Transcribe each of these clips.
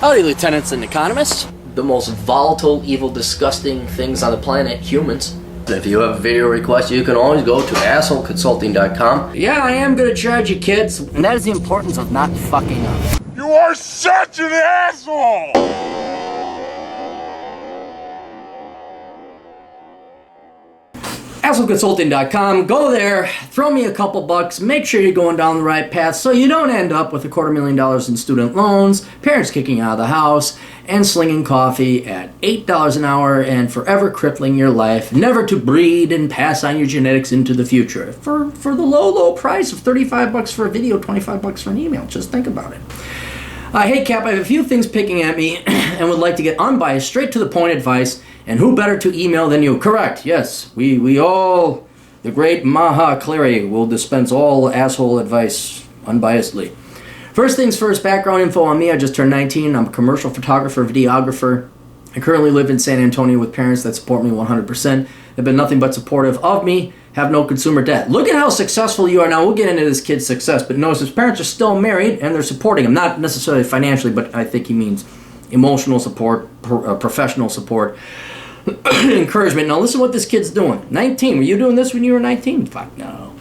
Howdy, lieutenants and economists. The most volatile, evil, disgusting things on the planet, humans. If you have a video request, you can always go to assholeconsulting.com. Yeah, I am gonna charge you, kids. And that is the importance of not fucking up. You are such an asshole! AssholeConsulting.com. Go there, throw me a couple bucks, make sure you're going down the right path so you don't end up with $250,000 in student loans, parents kicking out of the house, and slinging coffee at $8 an hour and forever crippling your life, never to breed and pass on your genetics into the future. For the low price of $35 for a video, $25 for an email. Just think about it. Hey Cap, I have a few things picking at me and would like to get unbiased, straight to the point advice. And who better to email than you? Correct, yes. We all, the great Maha Cleary, will dispense all asshole advice unbiasedly. First things first, background info on me. I just turned 19. I'm a commercial photographer, videographer. I currently live in San Antonio with parents that support me 100%. They've been nothing but supportive of me, have no consumer debt. Look at how successful you are now. We'll get into this kid's success, but notice his parents are still married and they're supporting him. Not necessarily financially, but I think he means emotional support, professional support. Encouragement. Now listen to what this kid's doing. 19. Were you doing this when you were 19? Fuck no.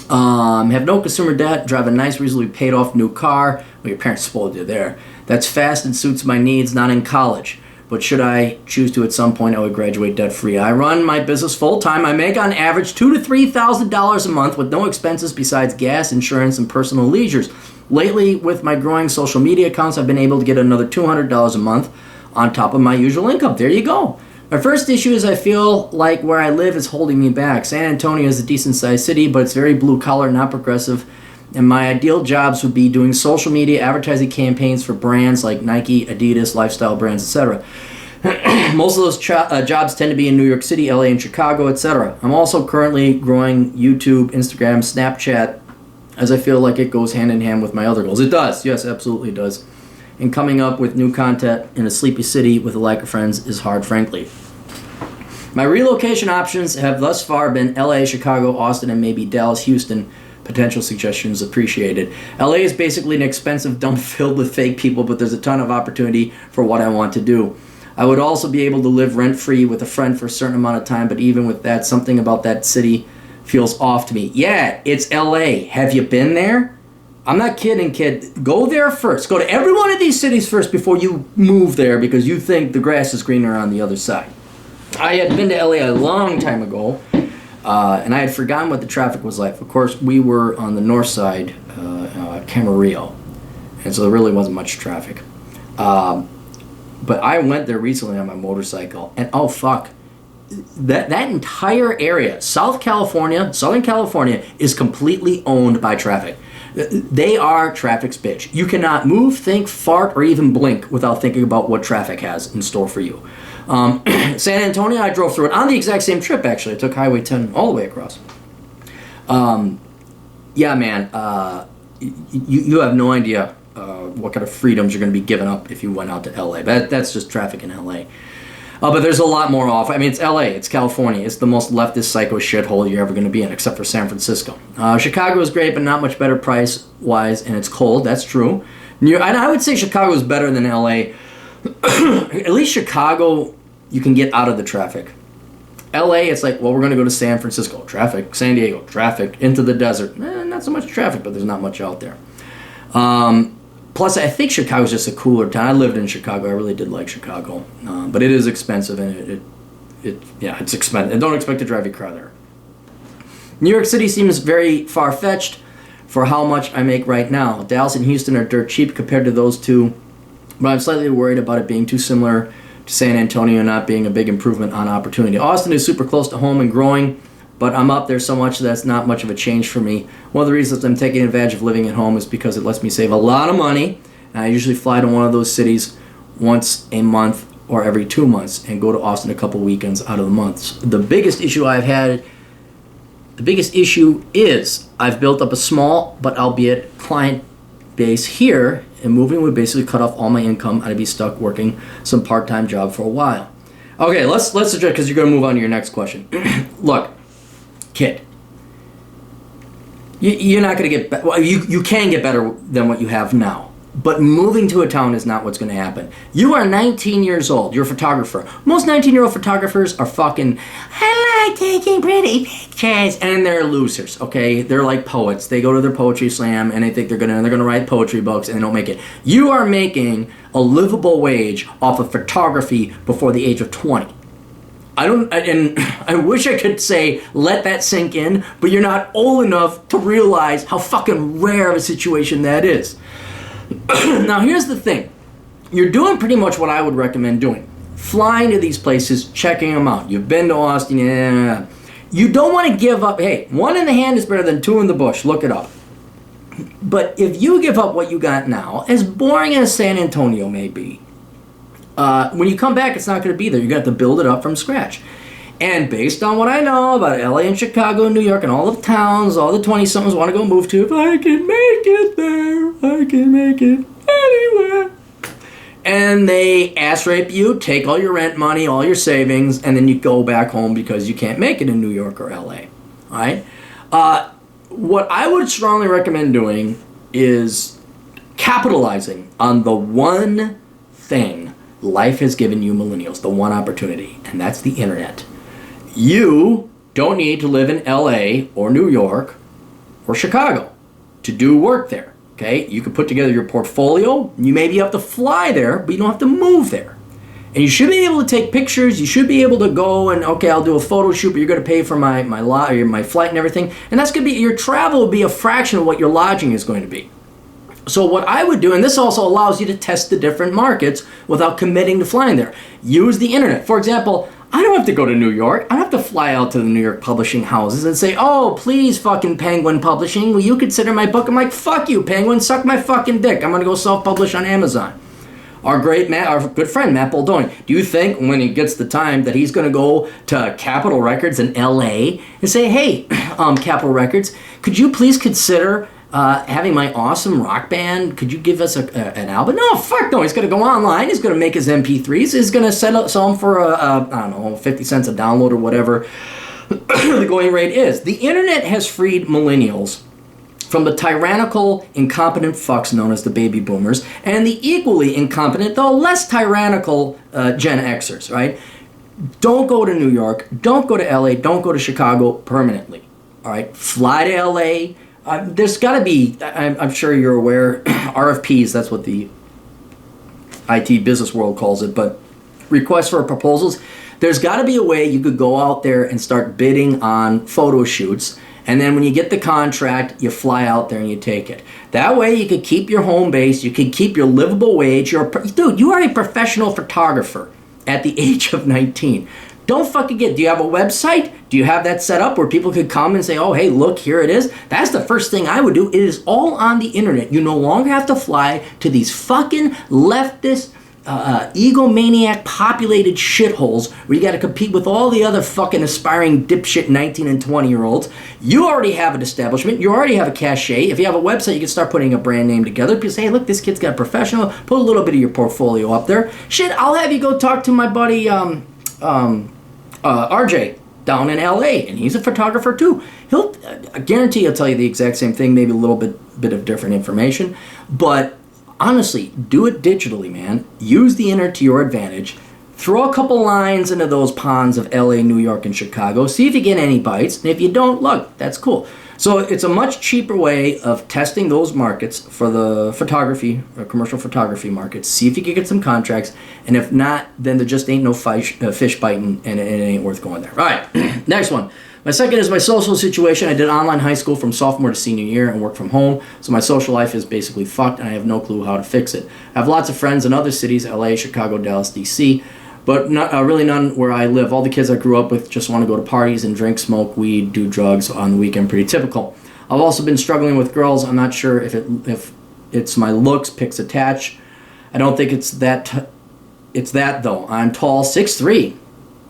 Have no consumer debt. Drive a nice, reasonably paid off new car. Well, your parents spoiled you there. That's fast and suits my needs. Not in college, but should I choose to at some point, I would graduate debt free. I run my business full time. I make on average $2,000 to $3,000 a month with no expenses besides gas, insurance, and personal leisures. Lately, with my growing social media accounts, I've been able to get another $200 a month on top of my usual income. There you go. My first issue is I feel like where I live is holding me back. San Antonio is a decent-sized city, but it's very blue-collar, not progressive. And my ideal jobs would be doing social media, advertising campaigns for brands like Nike, Adidas, lifestyle brands, etc. Most of those jobs tend to be in New York City, LA, and Chicago, etc. I'm also currently growing YouTube, Instagram, Snapchat, as I feel like it goes hand in hand with my other goals. It does. Yes, absolutely it does. And coming up with new content in a sleepy city with a lack of friends is hard, frankly. My relocation options have thus far been LA, Chicago, Austin, and maybe Dallas, Houston. Potential suggestions appreciated. LA is basically an expensive dump filled with fake people, but there's a ton of opportunity for what I want to do. I would also be able to live rent-free with a friend for a certain amount of time, but even with that, something about that city feels off to me. Yeah, it's LA. Have you been there? I'm not kidding, kid. Go there first. Go to every one of these cities first before you move there because you think the grass is greener on the other side. I had been to LA a long time ago, and I had forgotten what the traffic was like. Of course, we were on the north side, Camarillo, and so there really wasn't much traffic. But I went there recently on my motorcycle, and oh fuck, that entire area, Southern California, is completely owned by traffic. They are traffic's bitch. You cannot move, think, fart, or even blink without thinking about what traffic has in store for you. San Antonio, I drove through it on the exact same trip, actually. I took Highway 10 all the way across. Yeah, man, you have no idea what kind of freedoms you're going to be giving up if you went out to LA. But that's just traffic in LA. But there's a lot more off. I mean, it's LA, it's California. It's the most leftist psycho shithole you're ever going to be in, except for San Francisco. Chicago is great, but not much better price-wise, and it's cold. That's true. I would say Chicago is better than LA. At least Chicago, you can get out of the traffic. LA, it's like, well, we're going to go to San Francisco. Traffic. San Diego. Traffic. Into the desert. Not so much traffic, but there's not much out there. Plus, I think Chicago's just a cooler town. I lived in Chicago. I really did like Chicago. But it is expensive, and it's expensive. And don't expect to drive your car there. New York City seems very far-fetched for how much I make right now. Dallas and Houston are dirt cheap compared to those two, but I'm slightly worried about it being too similar to San Antonio and not being a big improvement on opportunity. Austin is super close to home and growing, but I'm up there so much that's not much of a change for me. One of the reasons I'm taking advantage of living at home is because it lets me save a lot of money, and I usually fly to one of those cities once a month or every 2 months and go to Austin a couple weekends out of the months. The biggest issue is I've built up a small but albeit client base here, and moving would basically cut off all my income. I'd be stuck working some part-time job for a while. Okay, let's address, because you're going to move on to your next question. Look, kid, you're not going to get better. Well, you can get better than what you have now. But moving to a town is not what's going to happen. You are 19 years old. You're a photographer. Most 19-year-old photographers are fucking, I like taking pretty pictures. And they're losers, okay? They're like poets. They go to their poetry slam and they think they're gonna write poetry books and they don't make it. You are making a livable wage off of photography before the age of 20. I wish I could say, let that sink in, but you're not old enough to realize how fucking rare of a situation that is. Now, here's the thing. You're doing pretty much what I would recommend doing. Flying to these places, checking them out. You've been to Austin, yeah. You don't want to give up. Hey, 1 in the hand is better than 2 in the bush. Look it up. But if you give up what you got now, as boring as San Antonio may be, when you come back, it's not going to be there. You're going to have to build it up from scratch. And based on what I know about LA and Chicago and New York and all the towns, all the 20-somethings want to go move to, if I can make it there, I can make it anywhere. And they ass rape you, take all your rent money, all your savings, and then you go back home because you can't make it in New York or LA. All right? What I would strongly recommend doing is capitalizing on the one thing life has given you millennials, the one opportunity, and that's the internet. You don't need to live in LA or New York or Chicago to do work there, okay? You can put together your portfolio. You maybe have to fly there, but you don't have to move there. And you should be able to take pictures. You should be able to go and, okay, I'll do a photo shoot, but you're going to pay for my flight and everything. And that's going to be, your travel will be a fraction of what your lodging is going to be. So what I would do, and this also allows you to test the different markets without committing to flying there. Use the internet. For example, I don't have to go to New York. I don't have to fly out to the New York publishing houses and say, oh, please, fucking Penguin Publishing, will you consider my book? I'm like, fuck you, Penguin, suck my fucking dick. I'm going to go self-publish on Amazon. Our good friend, Matt Baldoni, do you think when he gets the time that he's going to go to Capitol Records in L.A. and say, hey, Capitol Records, could you please consider having my awesome rock band, could you give us an album? No, fuck no. He's going to go online. He's going to make his MP3s. He's going to sell them for, I don't know, 50 cents a download or whatever the going rate is. The internet has freed millennials from the tyrannical, incompetent fucks known as the baby boomers and the equally incompetent, though less tyrannical Gen Xers, right? Don't go to New York. Don't go to LA. Don't go to Chicago permanently, all right? Fly to LA. There's got to be, I'm sure you're aware, RFPs, that's what the IT business world calls it, but requests for proposals. There's got to be a way you could go out there and start bidding on photo shoots, and then when you get the contract, you fly out there and you take it. That way you could keep your home base, you could keep your livable wage. Dude, you are a professional photographer at the age of 19. Don't fucking get, do you have a website? Do you have that set up where people could come and say, oh, hey, look, here it is? That's the first thing I would do. It is all on the internet. You no longer have to fly to these fucking leftist, egomaniac populated shitholes where you got to compete with all the other fucking aspiring dipshit 19 and 20-year-olds. You already have an establishment. You already have a cachet. If you have a website, you can start putting a brand name together. People say, hey, look, this kid's got a professional. Put a little bit of your portfolio up there. Shit, I'll have you go talk to my buddy, RJ down in LA, and he's a photographer too. I guarantee he'll tell you the exact same thing, maybe a little bit of different information. But honestly, do it digitally, man. Use the internet to your advantage. Throw a couple lines into those ponds of LA, New York, and Chicago. See if you get any bites. And if you don't, look, that's cool. So it's a much cheaper way of testing those markets for the photography, or commercial photography markets. See if you can get some contracts. And if not, then there just ain't no fish biting, and it ain't worth going there. All right, next one. My second is my social situation. I did online high school from sophomore to senior year and work from home. So my social life is basically fucked, and I have no clue how to fix it. I have lots of friends in other cities, LA, Chicago, Dallas, DC. But really none where I live. All the kids I grew up with just want to go to parties and drink, smoke weed, do drugs on the weekend. Pretty typical. I've also been struggling with girls. I'm not sure if it's my looks, pics attached. I don't think it's that though. I'm tall, 6'3".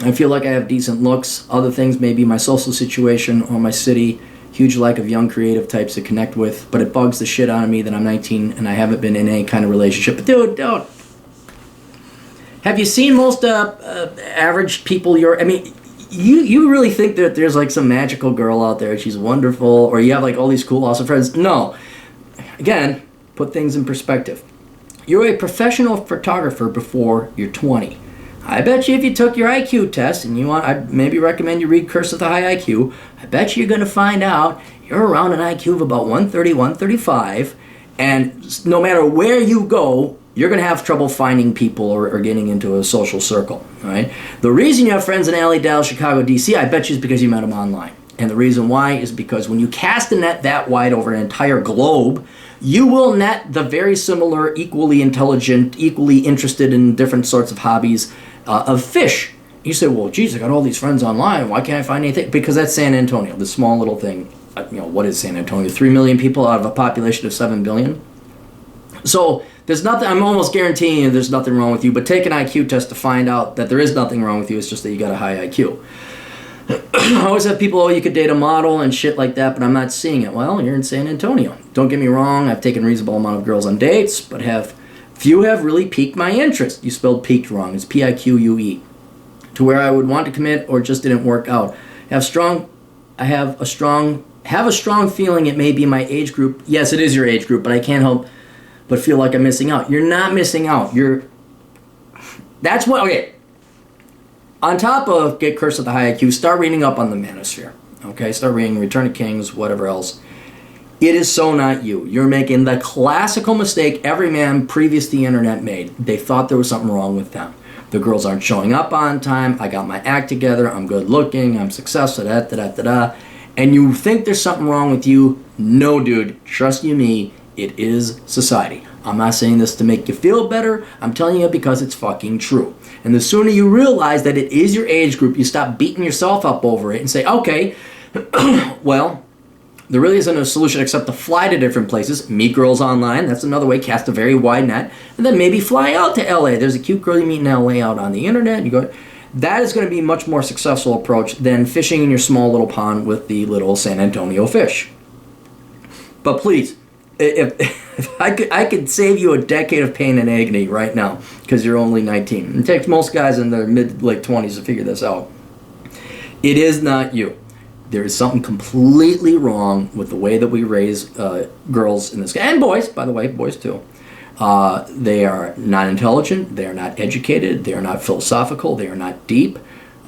I feel like I have decent looks. Other things, maybe my social situation or my city. Huge lack of young creative types to connect with. But it bugs the shit out of me that I'm 19 and I haven't been in any kind of relationship. But dude, don't. Have you seen most average people you really think that there's like some magical girl out there, she's wonderful, or you have like all these cool, awesome friends? No. Again, put things in perspective. you're a professional photographer before you're 20. I bet you if you took your IQ test, and I'd maybe recommend you read Curse with a High IQ, I bet you're going to find out you're around an IQ of about 130, 135, and no matter where you go, you're going to have trouble finding people or getting into a social circle, all right? The reason you have friends in LA, Dallas, Chicago, DC, I bet you is because you met them online. And the reason why is because when you cast a net that wide over an entire globe, you will net the very similar, equally intelligent, equally interested in different sorts of hobbies of fish. You say, well, geez, I got all these friends online. Why can't I find anything? Because that's San Antonio, this small little thing. What is San Antonio? 3 million people out of a population of 7 billion? So there's nothing, I'm almost guaranteeing you there's nothing wrong with you, but take an IQ test to find out that there is nothing wrong with you. It's just that you got a high IQ. I always have people, you could date a model and shit like that, but I'm not seeing it. Well, you're in San Antonio. Don't get me wrong, I've taken a reasonable amount of girls on dates, but few have really piqued my interest. You spelled piqued wrong. It's Pique. To where I would want to commit or just didn't work out. I have a strong feeling it may be my age group. Yes, it is your age group, but I can't help but feel like I'm missing out. You're not missing out. Okay. On top of get Cursed with the High IQ, start reading up on the manosphere. Okay, start reading Return of Kings, whatever else. It is so not you. You're making the classical mistake every man previous to the internet made. They thought there was something wrong with them. The girls aren't showing up on time. I got my act together. I'm good looking. I'm successful. And you think there's something wrong with you. No, dude. Trust you me. It is society. I'm not saying this to make you feel better. I'm telling you because it's fucking true. And the sooner you realize that it is your age group, you stop beating yourself up over it and say, okay, well, there really isn't a solution except to fly to different places, meet girls online. That's another way, cast a very wide net, and then maybe fly out to LA. There's a cute girl you meet in LA out on the internet. You go. That is going to be a much more successful approach than fishing in your small little pond with the little San Antonio fish. But please, if I could save you a decade of pain and agony right now because you're only 19. It takes most guys in their mid-late 20s to figure this out. It is not you. There is something completely wrong with the way that we raise girls in this country. And boys, by the way, boys too. They are not intelligent. They are not educated. They are not philosophical. They are not deep.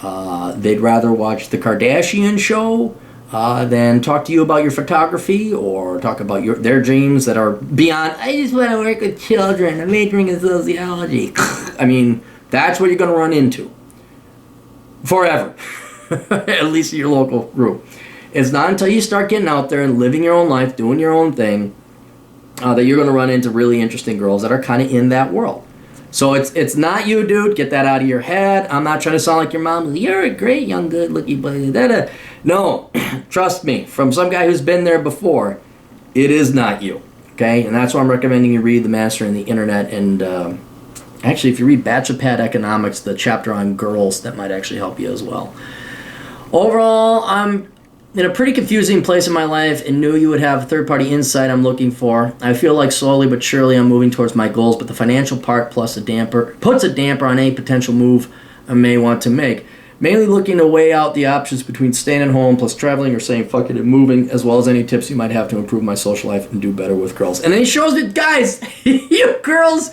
They'd rather watch the Kardashian show than talk to you about your photography or talk about their dreams that are beyond, I just want to work with children. I'm majoring in sociology. I mean, that's what you're going to run into. Forever. At least in your local group. It's not until you start getting out there and living your own life, doing your own thing, that you're going to run into really interesting girls that are kind of in that world. So it's not you, dude. Get that out of your head. I'm not trying to sound like your mom. You're a great, young, good-looking boy. No, trust me. From some guy who's been there before, it is not you. Okay? And that's why I'm recommending you read The Master and the Internet. And actually, if you read Bachelor Economics, the chapter on girls, that might actually help you as well. Overall, I'm in a pretty confusing place in my life and knew you would have third-party insight I'm looking for. I feel like slowly but surely I'm moving towards my goals, but the financial part puts a damper on any potential move I may want to make. Mainly looking to weigh out the options between staying at home plus traveling or saying fuck it and moving, as well as any tips you might have to improve my social life and do better with girls. And then he shows it, guys, you girls,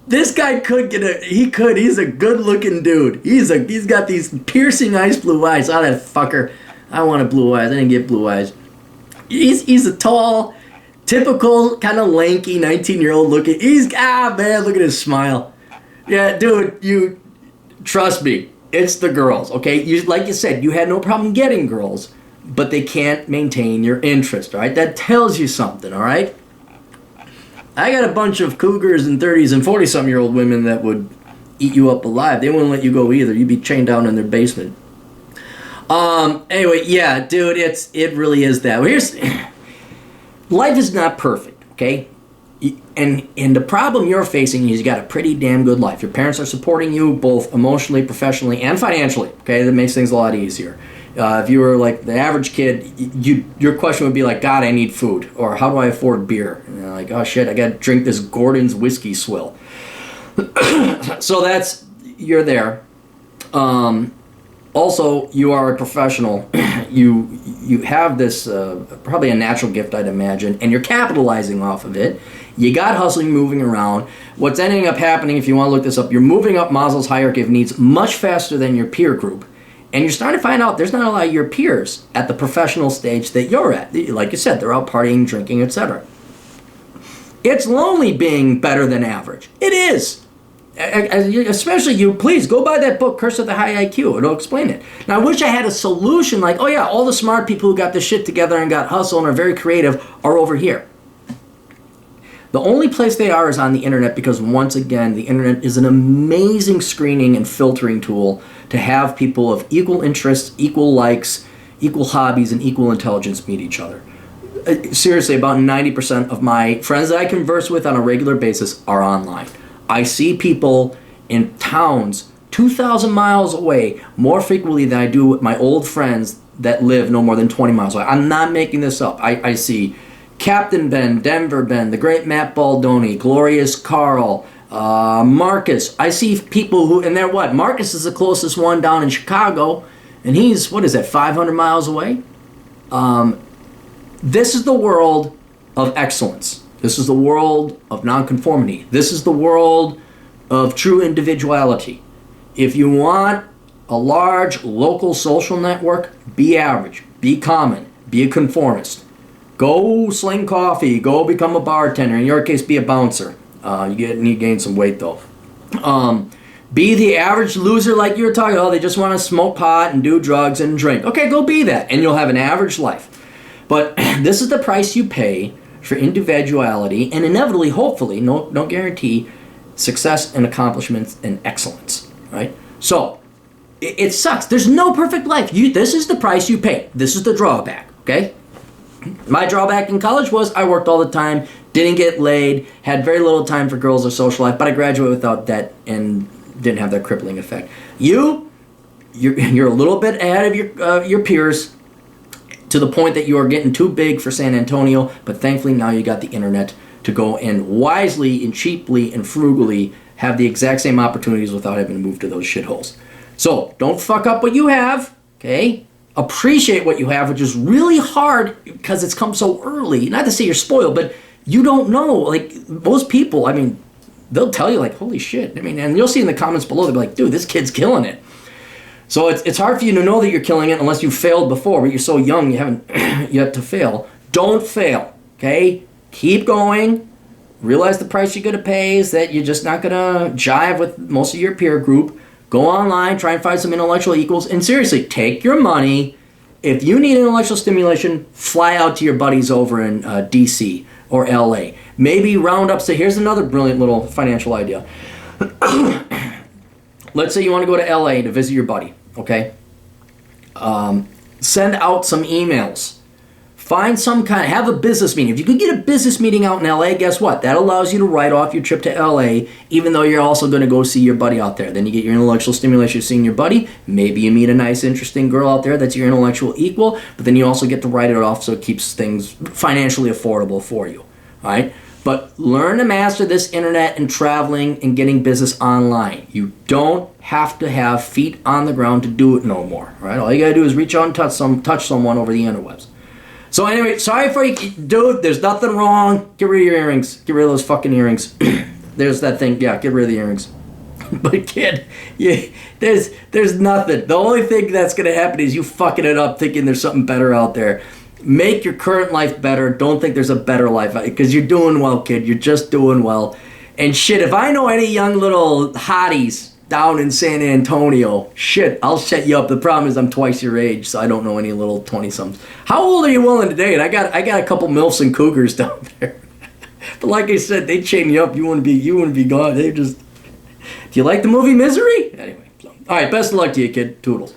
this guy he's a good-looking dude. He's got these piercing ice blue eyes. Oh, that fucker. I wanted blue eyes. I didn't get blue eyes. He's a tall, typical, kind of lanky 19-year-old looking. Man, look at his smile. Yeah, dude, you trust me. It's the girls, okay? Like you said, you had no problem getting girls, but they can't maintain your interest, all right? That tells you something, all right? I got a bunch of cougars and 30s and 40-something-year-old women that would eat you up alive. They wouldn't let you go either. You'd be chained down in their basement. Anyway, yeah, dude, it really is that. Life is not perfect, okay? And the problem you're facing is you got a pretty damn good life. Your parents are supporting you both emotionally, professionally, and financially, okay? That makes things a lot easier. If you were like the average kid, your question would be like, God, I need food. Or how do I afford beer? And you're like, oh shit, I gotta drink this Gordon's whiskey swill. So you're there. Also, you are a professional. You have this, probably a natural gift, I'd imagine, and you're capitalizing off of it. You got hustling, moving around. What's ending up happening, if you want to look this up, you're moving up Maslow's hierarchy of needs much faster than your peer group. And you're starting to find out there's not a lot of your peers at the professional stage that you're at. Like you said, they're out partying, drinking, etc. It's lonely being better than average. It is. Especially you, please go buy that book, Curse of the High IQ. It'll explain it. Now, I wish I had a solution like, oh yeah, all the smart people who got this shit together and got hustle and are very creative are over here. The only place they are is on the internet, because once again, the internet is an amazing screening and filtering tool to have people of equal interests, equal likes, equal hobbies, and equal intelligence meet each other. Seriously, about 90% of my friends that I converse with on a regular basis are online. I see people in towns 2,000 miles away more frequently than I do with my old friends that live no more than 20 miles away. I'm not making this up. I see Captain Ben, Denver Ben, the great Matt Baldoni, Glorious Carl, Marcus. I see people who, and they're what? Marcus is the closest one down in Chicago, and he's, 500 miles away? This is the world of excellence. This is the world of nonconformity. This is the world of true individuality. If you want a large local social network, be average, be common, be a conformist. Go sling coffee, go become a bartender. In your case, be a bouncer. You need to gain some weight though. Be the average loser like you were talking about. They just want to smoke pot and do drugs and drink. Okay, go be that, and you'll have an average life. But this is the price you pay for individuality and inevitably, hopefully, no guarantee, success and accomplishments and excellence, right? So, it sucks. There's no perfect life. This is the price you pay. This is the drawback, okay? My drawback in college was I worked all the time, didn't get laid, had very little time for girls or social life, but I graduated without debt and didn't have that crippling effect. You're a little bit ahead of your peers, to the point that you are getting too big for San Antonio, but thankfully now you got the internet to go and wisely and cheaply and frugally have the exact same opportunities without having to move to those shitholes. So don't fuck up what you have, okay? Appreciate what you have, which is really hard because it's come so early. Not to say you're spoiled, but you don't know. Like, most people, I mean, they'll tell you like, holy shit. I mean, and you'll see in the comments below, they'll be like, dude, this kid's killing it. So it's hard for you to know that you're killing it unless you failed before, but you're so young you haven't yet to fail. Don't fail, okay? Keep going. Realize the price you're going to pay is that you're just not going to jive with most of your peer group. Go online, try and find some intellectual equals, and seriously, take your money. If you need intellectual stimulation, fly out to your buddies over in DC or LA. Maybe round up, say, here's another brilliant little financial idea. Let's say you want to go to LA to visit your buddy, okay? Send out some emails. Find some kind, have a business meeting. If you could get a business meeting out in LA, guess what? That allows you to write off your trip to LA, even though you're also going to go see your buddy out there. Then you get your intellectual stimulation seeing your buddy. Maybe you meet a nice, interesting girl out there that's your intellectual equal, but then you also get to write it off so it keeps things financially affordable for you, all right? But learn to master this internet and traveling and getting business online. You don't have to have feet on the ground to do it no more, right? All you got to do is reach out and touch someone over the interwebs. So anyway, sorry for you, dude. There's nothing wrong. Get rid of your earrings. Get rid of those fucking earrings. There's that thing. Yeah, get rid of the earrings. But kid, there's nothing. The only thing that's going to happen is you fucking it up thinking there's something better out there. Make your current life better. Don't think there's a better life, because you're doing well, kid. You're just doing well. And shit, if I know any young little hotties down in San Antonio, shit, I'll set you up. The problem is I'm twice your age, so I don't know any little 20-somethings. How old are you willing to date? I got a couple MILFs and cougars down there. But like I said, they chain you up. You wouldn't be gone. They just... Do you like the movie Misery? Anyway, so. All right, best of luck to you, kid. Toodles.